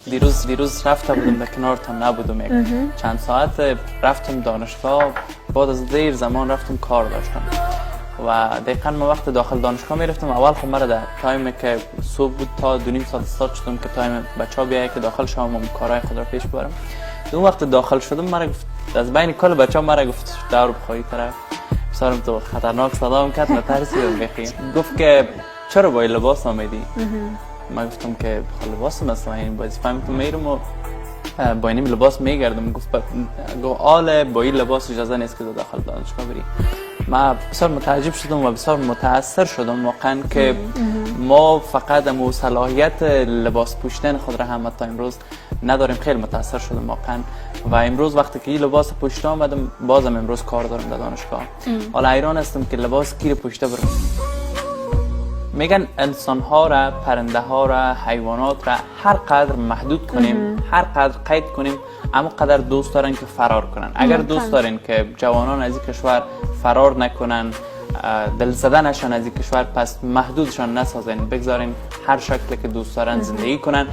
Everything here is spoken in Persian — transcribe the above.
دیروز رفته بودم در کنارتان نبودم چند ساعت رفتم دانشگاه. بعد از دیر زمان رفتم کار داشتم و دقیقا ما وقت داخل دانشگاه میرفتم. اول خب مرا در تایم که صبح بود تا 2 نیم ساعت استارت شدم که تایم بچه‌ها بیایه که داخل شام و کارهای خود را پیش ببرم. اون وقت داخل شدم مرا گفت از بین کل بچه‌ها مرا گفت دور بخوای طرف بسارم تو خطرناک صدام کرد و ترسیدم بخیر. گفت که چرا با این لباس آمدی؟ من گفتم که لباس مثلا این وظیفه‌ام تو میرم و با این لباس میگردم. گفت آله با این لباس اجازه نیست که داخل دانشگاه بری. من بسیار متعجب شدم و بسیار متاثر شدم واقعا که ما فقط مو صلاحیت لباس پوشیدن خود را هم تا امروز نداریم. خیلی متاثر شدم واقعا و امروز وقتی که این لباس پوشیده آمدم بازم امروز کار دارم در دانشگاه. حالا حیران هستم که لباس کی رو پوشیده برم. میگن انسان ها را، پرنده ها را، حیوانات را هر قدر محدود کنیم، هر قدر قید کنیم، اما قدر دوست دارن که فرار کنن. اگر دوست دارین که جوانان از این کشور فرار نکنن، دل زده نشن از این کشور، پس محدودشان نسازین، بگذارین هر شکلی که دوست دارن زندگی کنن.